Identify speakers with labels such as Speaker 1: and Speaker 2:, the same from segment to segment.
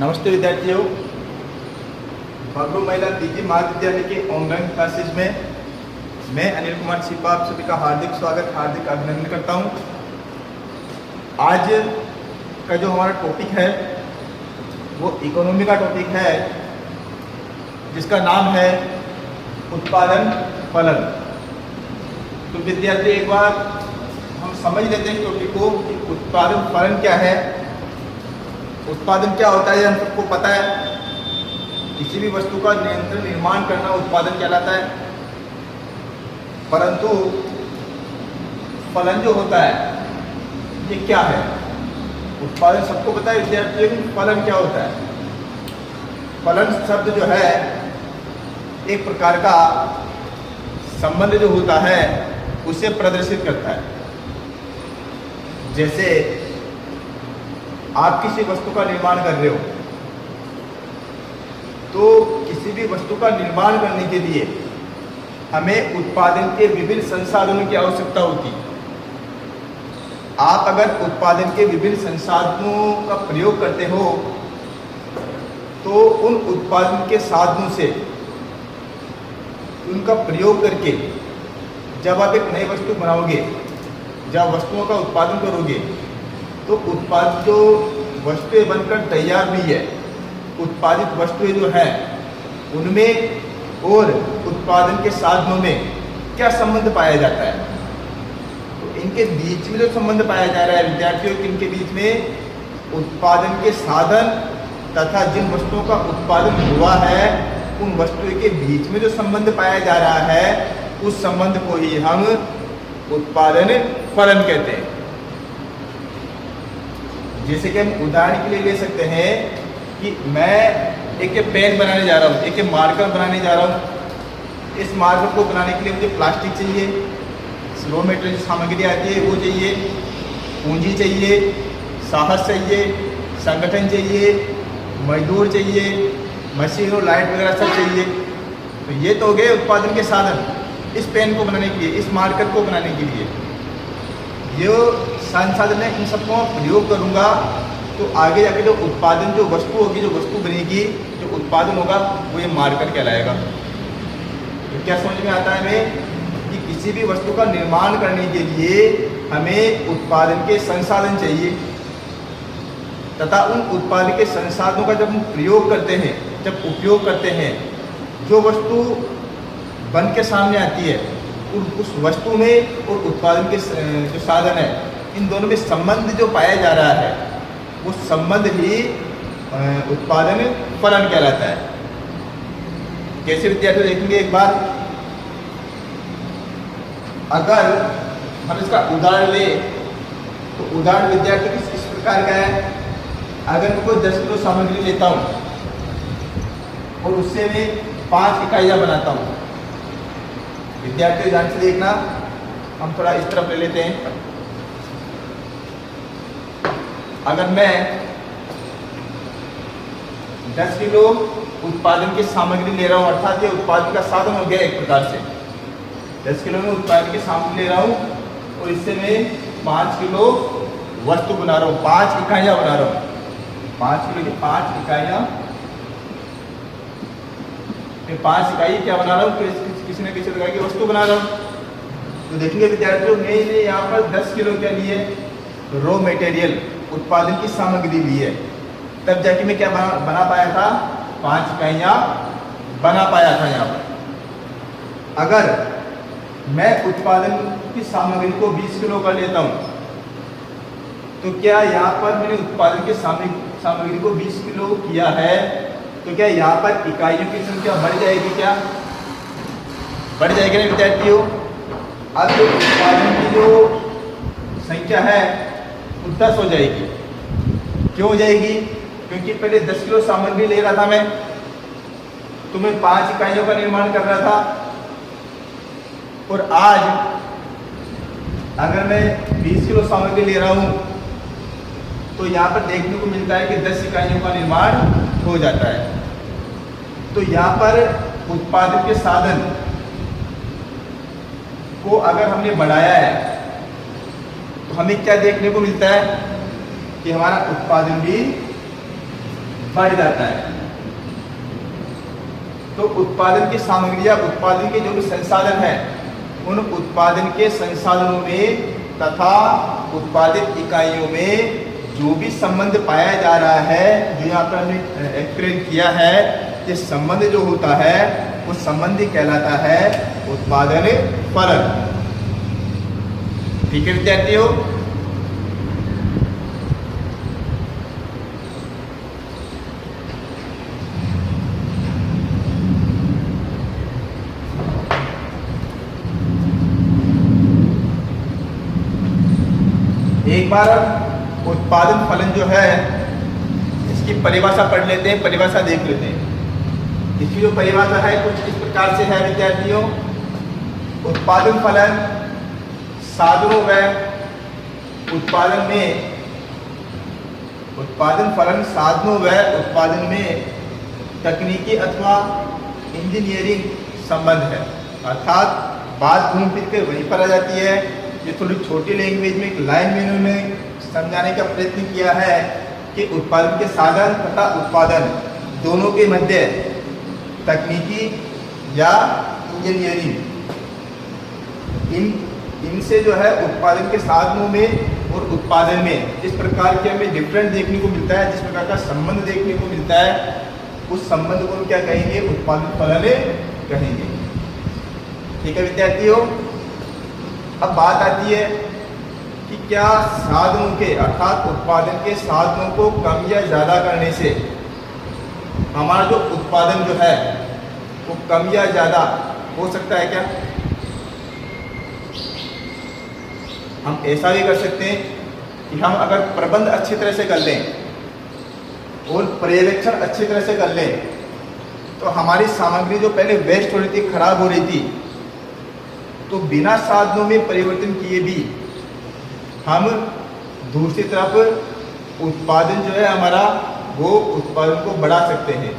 Speaker 1: नमस्ते विद्यार्थियों, भागरू महिला पीजी महाविद्यालय के ऑनलाइन क्लासेज में मैं अनिल कुमार छिपा आप सभी का हार्दिक स्वागत, हार्दिक अभिनंदन करता हूं। आज का जो हमारा टॉपिक है वो इकोनॉमी का टॉपिक है, जिसका नाम है उत्पादन फलन। तो विद्यार्थी एक बार हम समझ लेते हैं टॉपिक को कि उत्पादन फलन क्या है। उत्पादन क्या होता है, हम सबको पता है। किसी भी वस्तु का निरंतर निर्माण करना उत्पादन कहलाता है। परंतु फलन जो होता है ये क्या है? उत्पादन सबको पता है विद्यार्थियों, लेकिन फलन क्या होता है? फलन शब्द जो है एक प्रकार का संबंध जो होता है उसे प्रदर्शित करता है। जैसे आप किसी वस्तु का निर्माण कर रहे हो, तो किसी भी वस्तु का निर्माण करने के लिए हमें उत्पादन के विभिन्न संसाधनों की आवश्यकता होती है। आप अगर उत्पादन के विभिन्न संसाधनों का प्रयोग करते हो तो उन उत्पादन के साधनों से उनका प्रयोग करके जब आप एक नई वस्तु बनाओगे, जब वस्तुओं का उत्पादन करोगे, तो उत्पादित जो वस्तुएं बनकर तैयार हुई है, उत्पादित वस्तुएं जो है उनमें और उत्पादन के साधनों में क्या संबंध पाया जाता है? तो इनके बीच में जो संबंध पाया जा रहा है विद्यार्थियों, इनके बीच में उत्पादन के साधन तथा जिन वस्तुओं का उत्पादन हुआ है उन वस्तुओं के बीच में जो संबंध पाया जा रहा है, उस संबंध को ही हम उत्पादन फलन कहते हैं। जैसे कि हम उदाहरण के लिए ले सकते हैं कि मैं एक पेन बनाने जा रहा हूँ, एक मार्कर बनाने जा रहा हूँ। इस मार्कर को बनाने के लिए मुझे प्लास्टिक चाहिए, रॉ मेटेरियल सामग्री आती है वो चाहिए, पूंजी चाहिए, साहस चाहिए, संगठन चाहिए, मजदूर चाहिए, मशीन और लाइट वगैरह सब चाहिए। तो ये तो हो गए उत्पादन के साधन इस पेन को बनाने के लिए, इस मार्कर को बनाने के लिए। ये संसाधन में इन सबको प्रयोग करूंगा तो आगे जाके जो उत्पादन, जो वस्तु होगी, जो वस्तु बनेगी, जो उत्पादन होगा वो ये मार्कर कहलाएगा। तो क्या समझ में आता है हमें कि किसी भी वस्तु का निर्माण करने के लिए हमें उत्पादन के संसाधन चाहिए, तथा उन उत्पादन के संसाधनों का जब हम प्रयोग करते हैं, जब उपयोग करते हैं, जो वस्तु बन के सामने आती है उस वस्तु में और उत्पादन के जो साधन है, इन दोनों में संबंध जो पाया जा रहा है वो संबंध ही उत्पादन फलन कहलाता है। कैसे विद्यार्थी देखेंगे एक बार, अगर हम इसका उदाहरण लें तो उदाहरण विद्यार्थी इस प्रकार का है। अगर मैं कोई 10 किलो सामग्री लेता हूँ और उससे मैं 5 इकाइयाँ बनाता हूँ। विद्यार्थी ध्यान से देखना, हम थोड़ा इस तरफ ले लेते हैं। अगर मैं 10 किलो उत्पादन की सामग्री ले रहा हूँ, अर्थात ये उत्पादन का साधन हो गया एक प्रकार से। 10 किलो में उत्पादन की सामग्री ले रहा हूँ और इससे मैं 5 किलो वस्तु बना रहा हूँ, 5 इकाइयाँ बना रहा हूँ। 5 किलो की 5 इकाइयाँ, 5 इकाई क्या बना रहा हूँ? किसी न किसी प्रकार की वस्तु बना रहा हूँ। तो देखेंगे विद्यार्थियों, मैंने यहाँ पर 10 किलो क्या लिए? रॉ मटेरियल, उत्पादन की सामग्री ली है। तब जाके मैं क्या बना पाया था? 5 इकाइयाँ बना पाया था यहाँ पर। अगर मैं उत्पादन की सामग्री को 20 किलो का लेता हूँ, तो क्या यहाँ पर मैंने उत्पादन की सामग्री को 20 किलो किया है, तो क्या यहाँ पर इकाइयों की संख्या बढ़ जाएगी? क्या बढ़ जाएगी ना विद्यार्थियों? अब जो उत्पादन की जो संख्या है वो 10 हो जाएगी। क्यों हो जाएगी? क्योंकि पहले 10 किलो सामग्री ले रहा था मैं, तो मैं 5 इकाइयों का निर्माण कर रहा था। और आज अगर मैं 20 किलो सामग्री ले रहा हूँ तो यहाँ पर देखने को मिलता है कि 10 इकाइयों का निर्माण हो जाता है। तो यहाँ पर उत्पादन के साधन को अगर हमने बढ़ाया है तो हमें क्या देखने को मिलता है कि हमारा उत्पादन भी बढ़ जाता है। तो उत्पादन की सामग्री या उत्पादन के जो भी संसाधन है, उन उत्पादन के संसाधनों में तथा उत्पादित इकाइयों में जो भी संबंध पाया जा रहा है, जो यहाँ पर हमने एक्सप्लेन किया है, ये संबंध जो होता है वो संबंध ही कहलाता है उत्पादन फलन। ठीक है विद्यार्थियों। एक बार उत्पादन फलन जो है इसकी परिभाषा पढ़ लेते हैं, परिभाषा देख लेते हैं। इसकी जो परिभाषा है कुछ इस प्रकार से है विद्यार्थियों। उत्पादन फलन साधनों व उत्पादन में, उत्पादन फलन साधनों व उत्पादन में तकनीकी अथवा इंजीनियरिंग संबंध है। अर्थात बात घूम फिर के वहीं पर आ जाती है। ये थोड़ी छोटी लैंग्वेज में एक लाइन में इन्होंने समझाने का प्रयत्न किया है कि उत्पादन के साधन तथा उत्पादन दोनों के मध्य तकनीकी या इंजीनियरिंग, इनसे जो है उत्पादन के साधनों में और उत्पादन में जिस प्रकार के हमें डिफरेंट देखने को मिलता है, जिस प्रकार का संबंध देखने को मिलता है, उस संबंध को क्या कहेंगे? उत्पादन फलन कहेंगे। ठीक है विद्यार्थियों। अब बात आती है कि क्या साधनों के अर्थात उत्पादन के साधनों को कम या ज़्यादा करने से हमारा जो उत्पादन जो है वो कम या ज़्यादा हो सकता है क्या? हम ऐसा भी कर सकते हैं कि हम अगर प्रबंध अच्छी तरह से कर लें और पर्यवेक्षण अच्छी तरह से कर लें तो हमारी सामग्री जो पहले वेस्ट हो रही थी, खराब हो रही थी, तो बिना साधनों में परिवर्तन किए भी हम दूसरी तरफ उत्पादन जो है हमारा वो उत्पादन को बढ़ा सकते हैं।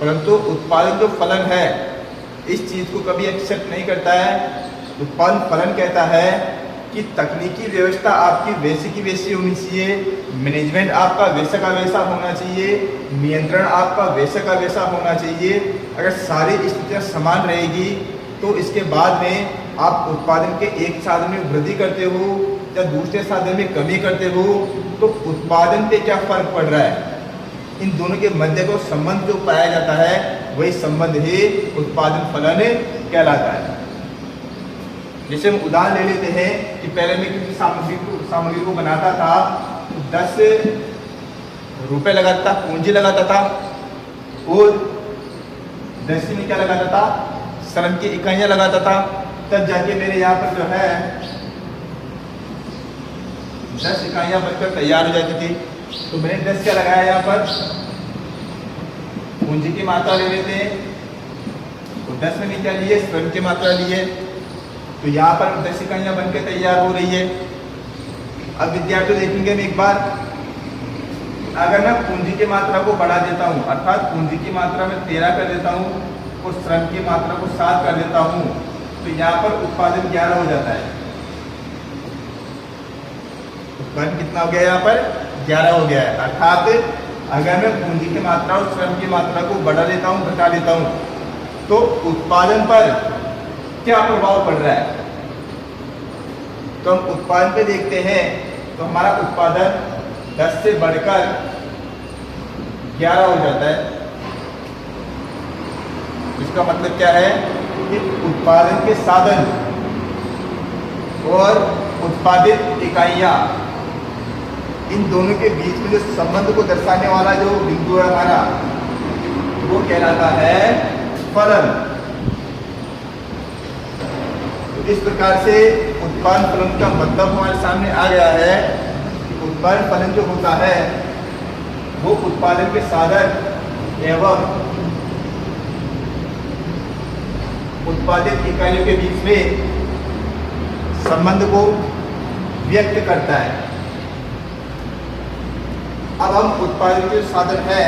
Speaker 1: परंतु उत्पादन जो फलन है इस चीज़ को कभी एक्सेप्ट नहीं करता है। उत्पादन फलन कहता है कि तकनीकी व्यवस्था आपकी वैसी की वैसी होनी चाहिए, मैनेजमेंट आपका वैसा का वैसा होना चाहिए, नियंत्रण आपका वैसा का वैसा होना चाहिए। अगर सारी स्थितियाँ समान रहेगी तो इसके बाद में आप उत्पादन के एक साधन में वृद्धि करते हो या दूसरे साधन में कमी करते हो, तो उत्पादन पे क्या फर्क पड़ रहा है? इन दोनों के मध्य को संबंध जो पाया जाता है वही संबंध ही उत्पादन फलन कहलाता है। जैसे हम उदाहरण ले लेते हैं कि पहले मैं किसी सामग्री को बनाता था तो 10 रुपए लगाता था, पूंजी लगाता था, और 10 में क्या लगाता था? श्रम की इकाइयाँ लगाता था। तब जाके मेरे यहाँ पर जो है 10 इकाइयाँ बनकर तैयार हो जाती थी। तो मैंने 10 क्या लगाया यहाँ पर? पूंजी की मात्रा ले लेते हैं, तो 10 में क्या लिए? श्रम की मात्रा लिए। तो यहाँ पर 10 इकाइयाँ बनकर तैयार हो रही है। अब विद्यार्थी देखेंगे हम एक बार, अगर मैं पूंजी की मात्रा को बढ़ा देता हूँ, अर्थात पूंजी की मात्रा में 13 कर देता हूँ और श्रम की मात्रा को 7 कर देता हूँ, तो यहाँ पर उत्पादन 11 हो जाता है। उत्पादन कितना हो गया? यहाँ पर 11 हो गया है। अर्थात अगर मैं पूंजी की मात्रा और श्रम की मात्रा को बढ़ा देता हूँ, घटा देता हूँ, तो उत्पादन पर क्या प्रभाव पड़ रहा है? तो हम उत्पादन पे देखते हैं तो हमारा उत्पादन 10 से बढ़कर 11 हो जाता है। इसका मतलब क्या है कि उत्पादन के साधन और उत्पादित इकाइयाँ, इन दोनों के बीच में जो संबंध को दर्शाने वाला जो बिंदु है हमारा, वो कहलाता है फलन। तो इस प्रकार से उत्पादन फलन का मतलब हमारे सामने आ गया है कि उत्पादन फलन जो होता है वो उत्पादन के साधन एवं उत्पादित इकाइयों के बीच में संबंध को व्यक्त करता है। अब हम उत्पादन के साधन है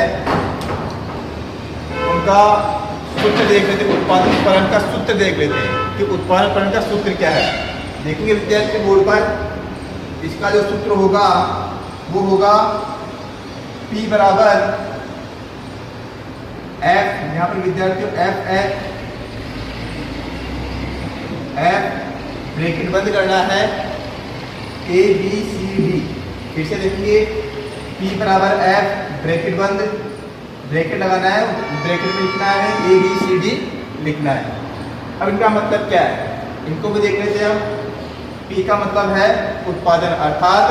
Speaker 1: उनका सूत्र देख लेते हैं, उत्पादन फलन का सूत्र देख लेते हैं कि उत्पादन फलन का सूत्र क्या है। देखेंगे विद्यार्थी बोर्ड पर, इसका जो सूत्र होगा वो होगा P बराबर F, यहाँ पर विद्यार्थियों F ब्रैकेट बंद करना है A B C D। फिर से देखेंगे P बराबर F ब्रैकेट बंद, ब्रैकेट लगाना है, ब्रैकेट में लिखना है A B C D लिखना है। अब इनका मतलब क्या है, इनको भी देख लेते हैं हम। P का मतलब है उत्पादन, अर्थात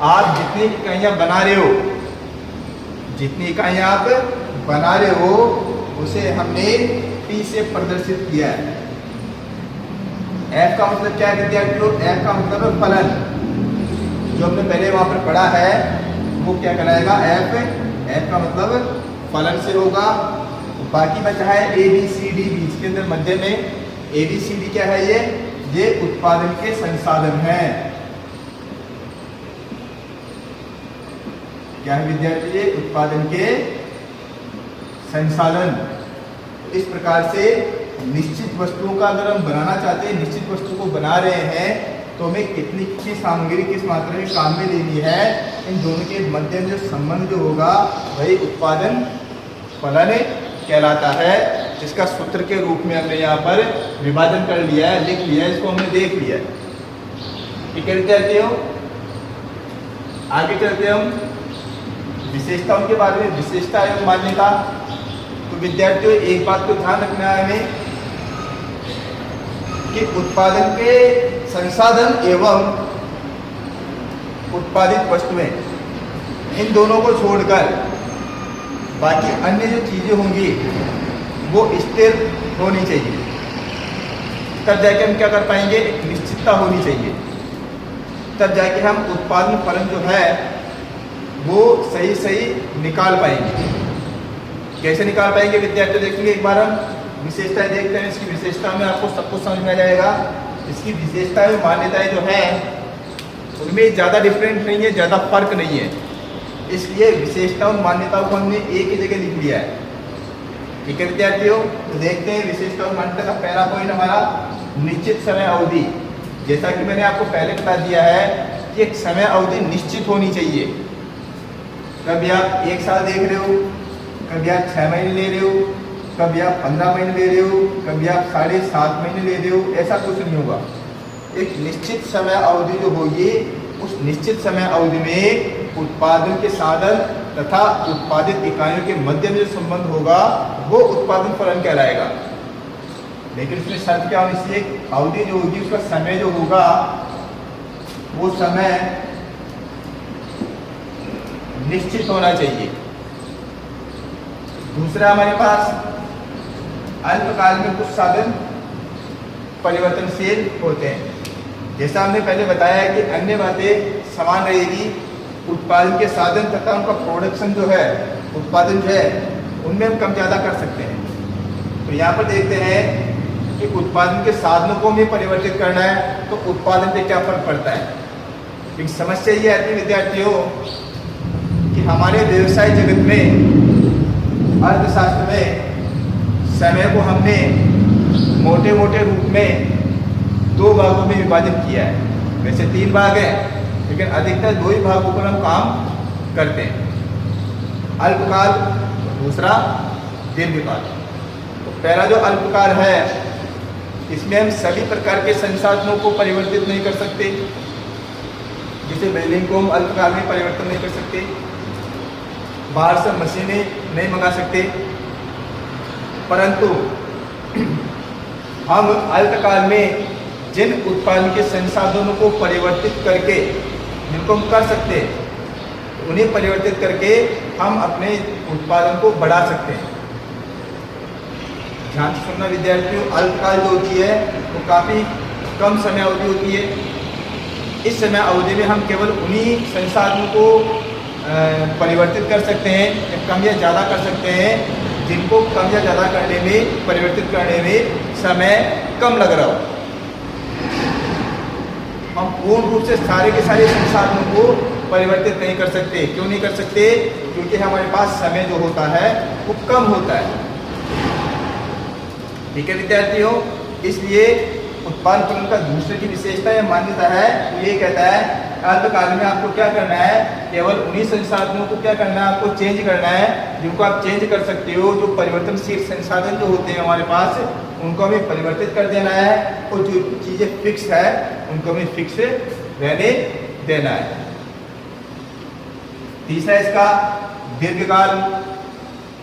Speaker 1: आप जितनी इकाइयां बना रहे हो, जितनी इकाइयां आप बना रहे हो उसे हमने P से प्रदर्शित किया है। F का मतलब क्या है विद्यार्थियों, F का मतलब है फलन। जो हमने पहले वहां पर पढ़ा है वो क्या कहलाएगा, F का मतलब फलन से होगा। बाकी बचा है A B C D, बीच के अंदर मध्य में A B C D क्या है, ये उत्पादन के संसाधन हैं। क्या है विद्यार्थी, ये उत्पादन के संसाधन। इस प्रकार से निश्चित वस्तुओं का अगर हम बनाना चाहते हैं, निश्चित वस्तु को बना रहे हैं तो हमें कितनी की सामग्री किस मात्रा में काम में लेनी है, इन दोनों के मध्य में जो संबंध जो होगा वही उत्पादन फलन कहलाता है, जिसका सूत्र के रूप में हमने यहाँ पर विभाजन कर लिया है, लिख लिया है, इसको हमने देख लिया है। ठीक है विद्यार्थियों, आगे चलते हम विशेषताओं के बारे में। विशेषता एवं मान्यता। तो विद्यार्थियों एक बात को ध्यान रखना है हमें कि उत्पादन के संसाधन एवं उत्पादित वस्तुएं, इन दोनों को छोड़कर बाकी अन्य जो चीजें होंगी वो स्थिर होनी चाहिए। तब जाके हम क्या कर पाएंगे, एक निश्चितता होनी चाहिए, तब जाके हम उत्पादन फलन जो है वो सही सही निकाल पाएंगे। कैसे निकाल पाएंगे विद्यार्थी, देखेंगे एक बार हम विशेषताएं देखते हैं। इसकी विशेषता में आपको सब कुछ समझ में आ जाएगा। इसकी विशेषताएं मान्यताएं जो है उनमें ज़्यादा डिफरेंट नहीं है, ज़्यादा फर्क नहीं है, इसलिए विशेषताओं मान्यताओं को हमने एक ही जगह लिख लिया है। ठीक है विद्यार्थियों, तो देखते हैं विशेषताओं मान्यता का पहला पॉइंट हमारा निश्चित समय अवधि। जैसा कि मैंने आपको पहले बता दिया है कि एक समय अवधि निश्चित होनी चाहिए। कभी आप 1 साल देख रहे हो, कभी आप 6 महीने ले रहे हो, कभी आप 15 महीने ले रहे हो, कभी आप 7.5 महीने ले रहे हो, ऐसा कुछ नहीं होगा। एक निश्चित समय अवधि जो होगी, उस निश्चित समय अवधि में उत्पादन के साधन तथा उत्पादित इकाइयों के मध्य में जो संबंध होगा वो उत्पादन फलन कहलाएगा। लेकिन उसमें शर्त क्या होनी चाहिए, अवधि जो होगी उसका समय जो होगा वो समय निश्चित होना चाहिए। दूसरा हमारे पास अल्पकाल में कुछ साधन परिवर्तनशील होते हैं। जैसा हमने पहले बताया कि अन्य बातें समान रहेगी, उत्पादन के साधन तथा उनका प्रोडक्शन जो है, उत्पादन जो है, उनमें हम कम ज़्यादा कर सकते हैं। तो यहाँ पर देखते हैं कि उत्पादन के साधनों को हमें परिवर्तित करना है तो उत्पादन पे क्या फर्क पड़ता है। लेकिन समस्या ये आती है विद्यार्थियों कि हमारे व्यवसाय जगत में, अर्थशास्त्र में समय को हमने मोटे मोटे रूप में 2 भागों में विभाजित किया है। वैसे 3 भाग हैं, लेकिन अधिकतर 2 ही भागों पर हम काम करते हैं, अल्पकाल, दूसरा दीर्घकाल। तो पहला जो अल्पकाल है, इसमें हम सभी प्रकार के संसाधनों को परिवर्तित नहीं कर सकते। जैसे बिल्डिंग को हम अल्पकाल में परिवर्तन नहीं कर सकते, बाहर से मशीनें नहीं मंगा सकते, परंतु हम अल्पकाल में जिन उत्पादन के संसाधनों को परिवर्तित करके, जिनको हम कर सकते हैं, उन्हें परिवर्तित करके हम अपने उत्पादन को बढ़ा सकते हैं। ध्यान से सुनना विद्यार्थियों, अल्पकाल जो होती है वो काफ़ी कम समय अवधि होती है। इस समय अवधि में हम केवल उन्हीं संसाधनों को परिवर्तित कर सकते हैं, कम या ज़्यादा कर सकते हैं, जिनको कम या ज़्यादा करने में, परिवर्तित करने में समय कम लग रहा हो। हम पूर्ण रूप से सारे के सारे संसाधनों को परिवर्तित नहीं कर सकते। क्यों नहीं कर सकते? क्योंकि हमारे पास समय जो होता है वो कम होता है। ठीक है विद्यार्थियों, इसलिए उत्पादन फलन का दूसरे की विशेषता या मान्यता है, तो ये कहता है अल्पकाल में आपको क्या करना है, केवल उन्हीं संसाधनों को क्या करना है, आपको चेंज करना है जिनको आप चेंज कर सकते हो। जो परिवर्तनशील संसाधन जो होते हैं हमारे पास, उनको हमें परिवर्तित कर देना है, और जो चीजें फिक्स है उनको हमें फिक्स रहने देना है। तीसरा इसका दीर्घकाल।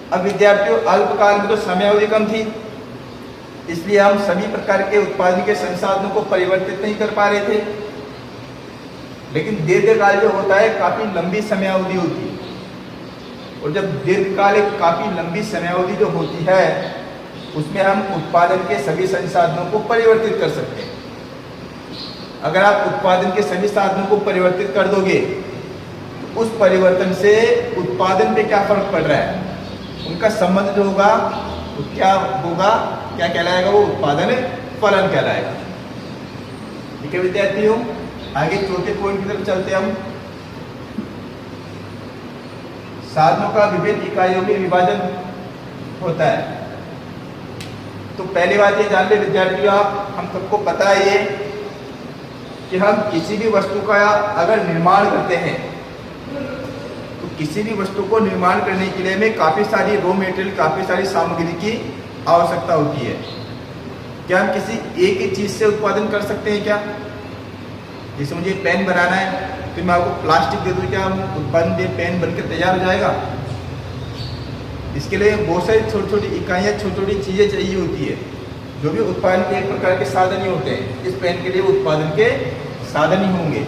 Speaker 1: अब विद्यार्थियों, अल्पकाल में तो समय अवधि कम थी, इसलिए हम सभी प्रकार के उत्पादन के संसाधनों को परिवर्तित नहीं कर पा रहे थे। लेकिन दीर्घकाल जो होता है काफी लंबी समय अवधि होती है, और जब दीर्घकाल एक काफी लंबी समय अवधि जो होती है, उसमें हम उत्पादन के सभी संसाधनों को परिवर्तित कर सकते हैं। अगर आप उत्पादन के सभी साधनों को परिवर्तित कर दोगे, तो उस परिवर्तन से उत्पादन पे क्या फर्क पड़ रहा है, उनका संबंध जो होगा वो क्या होगा, क्या कहलाएगा, वो उत्पादन फलन कहलाएगा। ठीक है विद्यार्थियों, आगे चौथे पॉइंट की तरफ चलते हम। साधनों का विभिन्न इकाइयों में विभाजन होता है। तो पहली बात ये जान ले विद्यार्थियों, आप हम सबको पता है ये कि हम किसी भी वस्तु का अगर निर्माण करते हैं, तो किसी भी वस्तु को निर्माण करने के लिए हमें काफ़ी सारी रॉ मटेरियल, काफ़ी सारी सामग्री की आवश्यकता होती है। क्या हम किसी एक ही चीज़ से उत्पादन कर सकते हैं क्या? जैसे मुझे पेन बनाना है, तो मैं आपको प्लास्टिक दे दूँ, क्या हम उत्पादन पे पेन बनकर तैयार हो जाएगा? इसके लिए बहुत सारी छोटी छोटी इकाइयाँ, छोटी छोटी चीज़ें चाहिए होती है, जो भी उत्पादन के एक प्रकार के साधन ही होते हैं। इस पेन के लिए उत्पादन के साधन ही होंगे।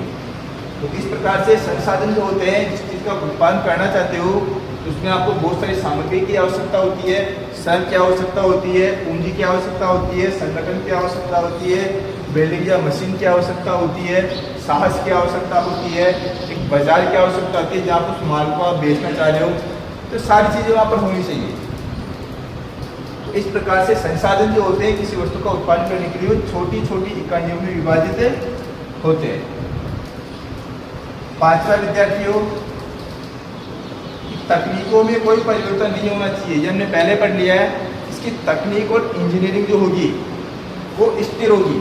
Speaker 1: तो इस प्रकार से संसाधन जो होते हैं, जिस चीज़ का उत्पादन करना चाहते हो, तो उसमें आपको बहुत सारी सामग्री की आवश्यकता होती है, श्रम की आवश्यकता होती है, पूंजी की आवश्यकता होती है, संगठन की आवश्यकता होती है, बिल्डिंग या मशीन की आवश्यकता होती है, साहस की आवश्यकता होती है, एक बाजार की आवश्यकता होती है जहाँ पर उस माल को आप बेचना चाह रहे हो। तो सारी चीज़ें वहाँ पर होनी चाहिए। तो इस प्रकार से संसाधन जो होते हैं किसी वस्तु का उत्पादन करने के लिए, वो छोटी छोटी इकाइयों में विभाजित होते हैं। पांचवा विद्यार्थियों, तकनीकों में कोई परिवर्तन नहीं होना चाहिए। ये हमने पहले पढ़ लिया है, इसकी तकनीक और इंजीनियरिंग जो होगी वो स्थिर होगी,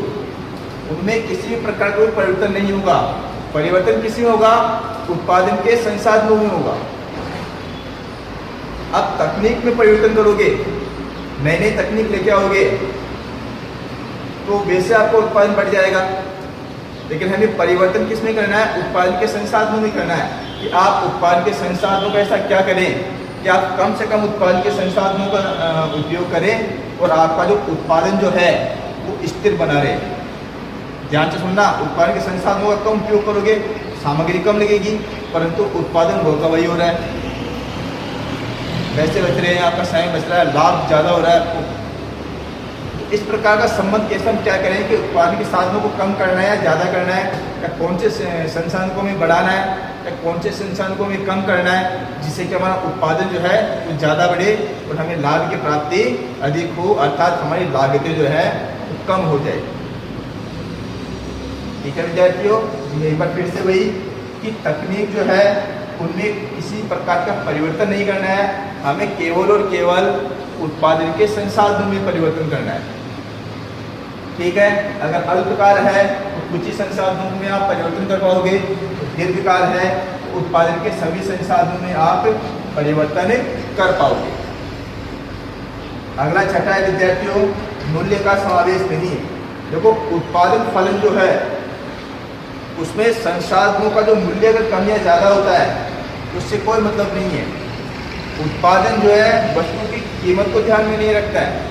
Speaker 1: उनमें किसी भी प्रकार का कोई परिवर्तन नहीं होगा। परिवर्तन किसी में होगा, उत्पादन के संसाधनों में होगा। अब तकनीक में परिवर्तन करोगे, नई नई तकनीक लेके आओगे, तो वैसे आपको उत्पादन बढ़ जाएगा। लेकिन हमें परिवर्तन किस में करना है, उत्पादन के संसाधनों में करना है। कि आप उत्पादन के संसाधनों का ऐसा क्या करें कि आप कम से कम उत्पादन के संसाधनों का उपयोग करें, और आपका जो उत्पादन जो है वो स्थिर बना रहे। ध्यान से सुनना, उत्पादन के संसाधनों का कम उपयोग करोगे, सामग्री कम लगेगी, परंतु उत्पादन बहुत वही हो रहा है, पैसे बच रहे हैं, आपका समय बच रहा है, लाभ ज़्यादा हो रहा है आपको। इस प्रकार का संबंध कैसे हम क्या करें कि उत्पादन के साधनों को कम करना है या ज़्यादा करना है, या कौन से संसाधन को हमें बढ़ाना है या कौन से संसाधन को हमें कम करना है, जिससे कि हमारा उत्पादन जो है वो ज़्यादा बढ़े और हमें लाभ की प्राप्ति अधिक हो, अर्थात हमारी लागतें जो है वो कम हो जाए। ठीक है विद्यार्थियों, एक बार फिर से वही कि तकनीक जो है उनमें किसी प्रकार का परिवर्तन नहीं करना है, हमें केवल और केवल उत्पादन के संसाधनों में परिवर्तन करना है। ठीक है, अगर अल्पकाल है तो कुछ ही संसाधनों में आप परिवर्तन कर पाओगे, दीर्घकाल है तो उत्पादन के सभी संसाधनों में आप परिवर्तन कर पाओगे। अगला छठा है विद्यार्थियों, मूल्य का समावेश नहीं। देखो, उत्पादन फलन जो है उसमें संसाधनों का जो मूल्य अगर कम या ज़्यादा होता है उससे कोई मतलब नहीं है। उत्पादन जो है वस्तु की कीमत को ध्यान में नहीं रखता है।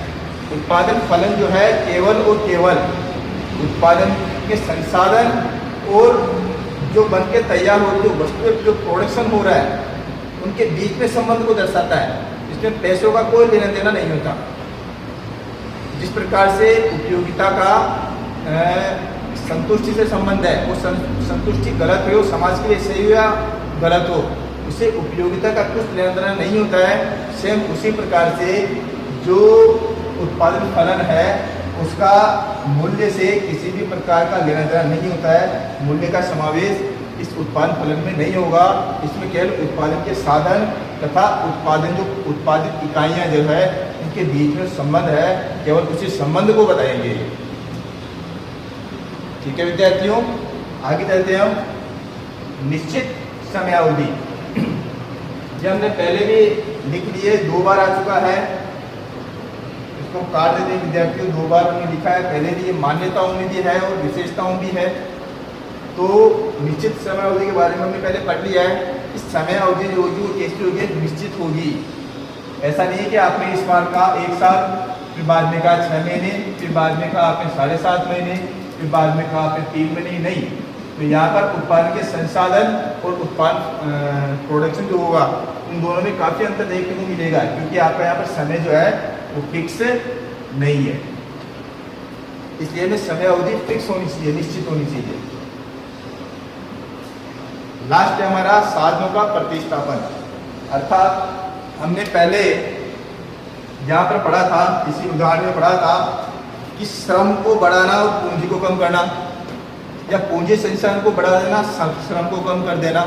Speaker 1: उत्पादन फलन जो है केवल और केवल उत्पादन के संसाधन और जो बन के तैयार हो, जो वस्तु जो प्रोडक्शन हो रहा है, उनके बीच में संबंध को दर्शाता है। इसमें पैसों का कोई लेना देना नहीं होता। जिस प्रकार से उपयोगिता का संतुष्टि से संबंध है, वो संतुष्टि गलत हो, समाज के लिए सही हो या गलत हो, उससे उपयोगिता का कुछ लेना देना नहीं होता है। सेम उसी प्रकार से जो उत्पादन फलन है उसका मूल्य से किसी भी प्रकार का लेना देना नहीं होता है। मूल्य का समावेश इस उत्पादन फलन में नहीं होगा। इसमें केवल उत्पादन के साधन तथा उत्पादन जो उत्पादित इकाइयाँ जो है इनके बीच में संबंध है, केवल उसी संबंध को बताएंगे। ठीक है विद्यार्थियों, आगे चलते हैं हम। निश्चित समयावधि, ये हमने पहले भी लिख लिए, 2 बार आ चुका है, इसको काट देते हैं विद्यार्थियों। 2 बार हमने लिखा है, पहले भी। ये मान्यताओं में भी है और विशेषताओं भी है। तो निश्चित समयावधि के बारे में हमने पहले पढ़ लिया है। इस समयावधि जो होगी वो कैसी होगी, निश्चित होगी। ऐसा नहीं है कि आपने इस बार कहा 1 साल, फिर बाद में कहा 6 महीने, फिर बाद में कहा आपने 7.5 महीने, फिर बाद में कहा आपने 3 महीने, नहीं। तो यहाँ पर उत्पादन के संसाधन और उत्पादन प्रोडक्शन जो होगा, उन दोनों में काफ़ी अंतर देखने को मिलेगा, क्योंकि आपका यहाँ पर समय जो है वो फिक्स नहीं है। इसलिए में समय अवधि फिक्स होनी चाहिए, निश्चित होनी चाहिए। लास्ट है हमारा साधनों का प्रतिस्थापन, अर्थात हमने पहले यहाँ पर पढ़ा था, इसी उदाहरण में पढ़ा था कि श्रम को बढ़ाना और पूंजी को कम करना, या पूंजी संसाधन को बढ़ा देना, श्रम को कम कर देना।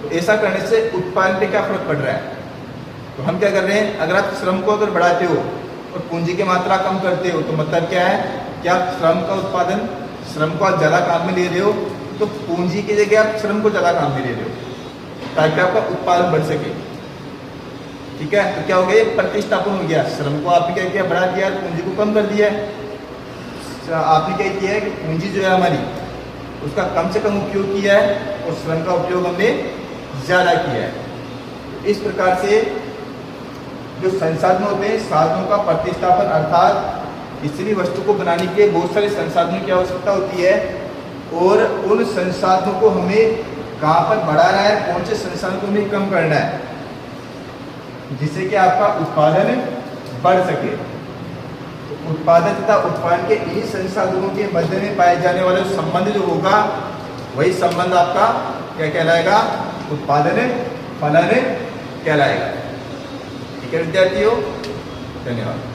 Speaker 1: तो ऐसा करने से उत्पादन पे क्या फर्क पड़ रहा है? तो हम क्या कर रहे हैं, अगर आप श्रम को अगर बढ़ाते हो और पूंजी की मात्रा कम करते हो, तो मतलब क्या है कि आप श्रम का उत्पादन, श्रम को आप ज़्यादा काम में ले रहे हो, तो पूंजी की जगह आप श्रम को ज़्यादा काम में ले रहे हो, ताकि आपका उत्पादन बढ़ सके। ठीक है, तो क्या हो गया, प्रतिस्थापन हो गया। श्रम को आपने क्या किया, बढ़ा दिया, पूंजी को कम कर दिया है। आपने क्या किया है कि पूंजी जो है हमारी, उसका कम से कम उपयोग किया है और श्रम का उपयोग हमने ज़्यादा किया है। इस प्रकार से जो संसाधन होते हैं, साधनों का प्रतिस्थापन, अर्थात किसी भी वस्तु को बनाने के लिए बहुत सारे संसाधनों की आवश्यकता होती है, और उन संसाधनों को हमें कहाँ पर बढ़ाना है, कौन से संसाधन को हमें कम करना है, जिससे कि आपका उत्पादन बढ़ सके। तो उत्पादन तथा उत्पादन के इन्हीं संसाधनों के मध्य में पाए जाने वाले संबंध जो होगा, वही संबंध आपका क्या कहलाएगा, उत्पादन फलन कहलाएगा। ठीक है विद्यार्थियों, धन्यवाद।